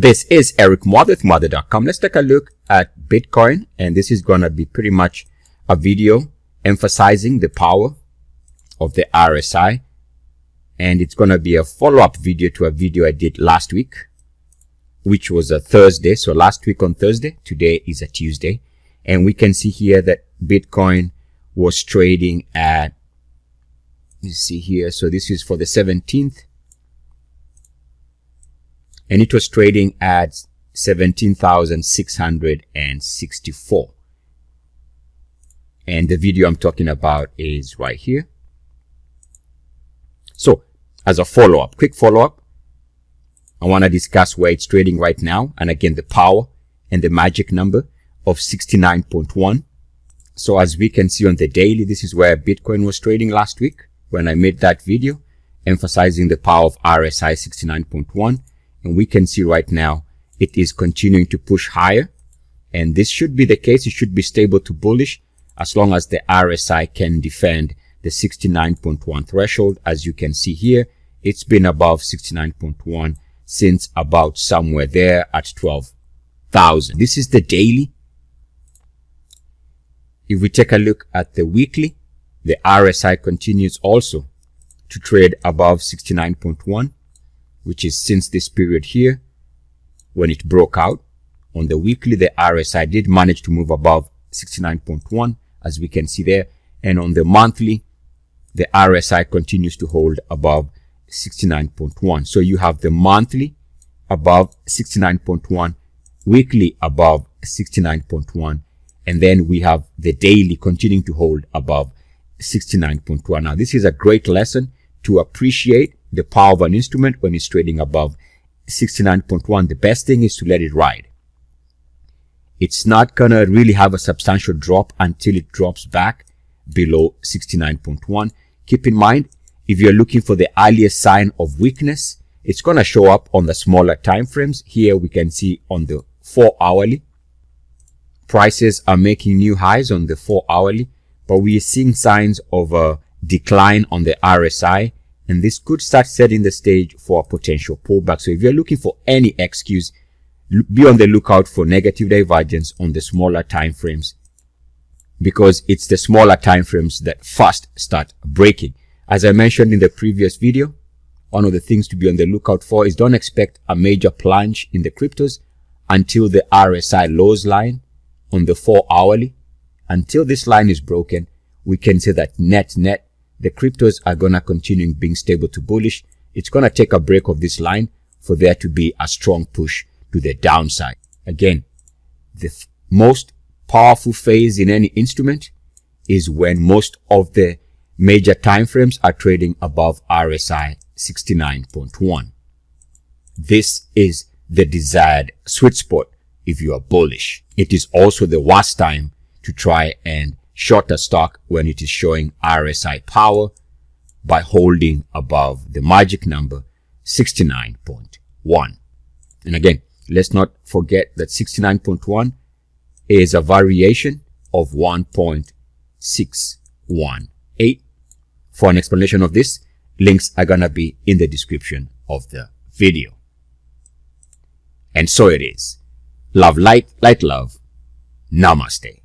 This is Eric Muathe with Muathe.com. Let's take a look at Bitcoin, and this is going to be pretty much a video emphasizing the power of the RSI, and it's going to be a follow-up video to a video I did last week, which was a Thursday. So last week on Thursday, today is a Tuesday, and we can see here that Bitcoin was trading at, you see here, so this is for the 17th, and it was trading at 17,664. And the video I'm talking about is right here. So as a follow-up, quick follow-up, I want to discuss where it's trading right now. And again, the power and the magic number of 69.1. So as we can see on the daily, this is where Bitcoin was trading last week when I made that video, emphasizing the power of RSI 69.1. And we can see right now it is continuing to push higher, and this should be the case. It should be stable to bullish as long as the RSI can defend the 69.1 threshold. As you can see here, it's been above 69.1 since about somewhere there at 12,000. This is the daily. If we take a look at the weekly, the RSI continues also to trade above 69.1. which is since this period here when it broke out. On the weekly, the RSI did manage to move above 69.1, as we can see there. And on the monthly, the RSI continues to hold above 69.1. So you have the monthly above 69.1, weekly above 69.1, and then we have the daily continuing to hold above 69.1. Now, this is a great lesson to appreciate the power of an instrument when it's trading above 69.1. The best thing is to let it ride. It's not going to really have a substantial drop until it drops back below 69.1. Keep in mind, if you're looking for the earliest sign of weakness, it's going to show up on the smaller time frames. Here we can see on the 4-hourly. Prices are making new highs on the 4-hourly, but we are seeing signs of a decline on the RSI. And this could start setting the stage for a potential pullback. So if you're looking for any excuse, be on the lookout for negative divergence on the smaller time frames, because it's the smaller time frames that first start breaking. As I mentioned in the previous video, one of the things to be on the lookout for is don't expect a major plunge in the cryptos until the RSI lows line on the 4-hourly. Until this line is broken, we can say that net, the cryptos are going to continue being stable to bullish. It's going to take a break of this line for there to be a strong push to the downside. Again, the most powerful phase in any instrument is when most of the major time frames are trading above RSI 69.1. This is the desired sweet spot if you are bullish. It is also the worst time to try and short a stock when it is showing RSI power by holding above the magic number 69.1. And again, let's not forget that 69.1 is a variation of 1.618. For an explanation of this, links are going to be in the description of the video. And so it is. Love, light, light, love. Namaste.